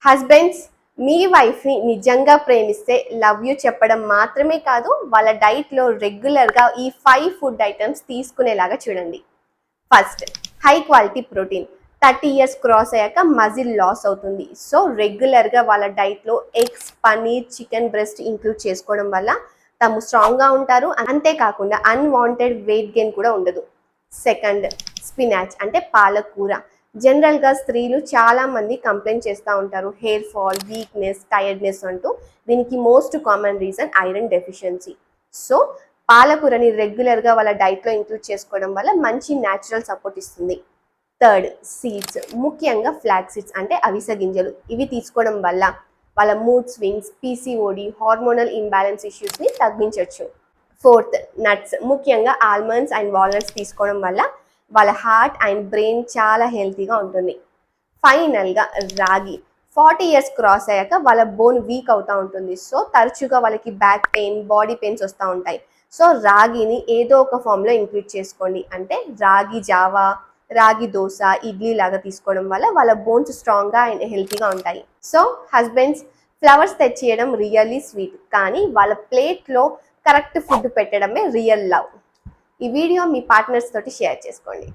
Husbands, మీ వైఫ్ని నిజంగా ప్రేమిస్తే love you చెప్పడం మాత్రమే కాదు, వాళ్ళ డైట్లో రెగ్యులర్గా ఈ 5 ఫుడ్ ఐటమ్స్ తీసుకునేలాగా చూడండి. First, high quality protein. 30 years cross అయ్యాక మజిల్ లాస్ అవుతుంది. సో రెగ్యులర్గా వాళ్ళ డైట్లో eggs, paneer, chicken breast include చేసుకోవడం వల్ల తాము స్ట్రాంగ్గా ఉంటారు. అంతేకాకుండా అన్వాంటెడ్ వెయిట్ గెయిన్ కూడా ఉండదు. సెకండ్, స్పినాచ్ అంటే పాలకూర. జనరల్గా స్త్రీలు చాలా మంది కంప్లైంట్ చేస్తూ ఉంటారు, హెయిర్ ఫాల్, వీక్నెస్, టైర్డ్నెస్ అంటూ. దీనికి most common reason iron deficiency. So పాలకూరని రెగ్యులర్గా వాళ్ళ డైట్లో ఇంక్లూడ్ చేసుకోవడం వల్ల మంచి న్యాచురల్ సపోర్ట్ ఇస్తుంది. థర్డ్, సీడ్స్, ముఖ్యంగా ఫ్లాక్ సీడ్స్ అంటే అవిసె గింజలు. ఇవి తీసుకోవడం వల్ల వాళ్ళ mood swings, PCOD, hormonal imbalance ఇష్యూస్ని తగ్గించవచ్చు. ఫోర్త్, నట్స్, ముఖ్యంగా ఆల్మండ్స్ అండ్ వాల్నట్స్ తీసుకోవడం వల్ల వాళ్ళ హార్ట్ అండ్ బ్రెయిన్ చాలా హెల్తీగా ఉంటుంది. ఫైనల్గా రాగి. 40 ఇయర్స్ క్రాస్ అయ్యాక వాళ్ళ బోన్ వీక్ అవుతూ ఉంటుంది. సో తరచుగా వాళ్ళకి బ్యాక్ పెయిన్, బాడీ పెయిన్స్ వస్తూ ఉంటాయి. సో రాగిని ఏదో ఒక ఫామ్లో ఇంక్లూడ్ చేసుకోండి. అంటే రాగి జావా, రాగి దోశ, ఇడ్లీ లాగా తీసుకోవడం వల్ల వాళ్ళ బోన్స్ స్ట్రాంగ్గా అండ్ హెల్తీగా ఉంటాయి. సో హస్బెండ్స్, ఫ్లవర్స్ తెచ్చియడం రియల్లీ స్వీట్, కానీ వాళ్ళ ప్లేట్లో కరెక్ట్ ఫుడ్ పెట్టడమే రియల్ లవ్. ఈ వీడియో మీ పార్ట్నర్స్ తోటి షేర్ చేసుకోండి.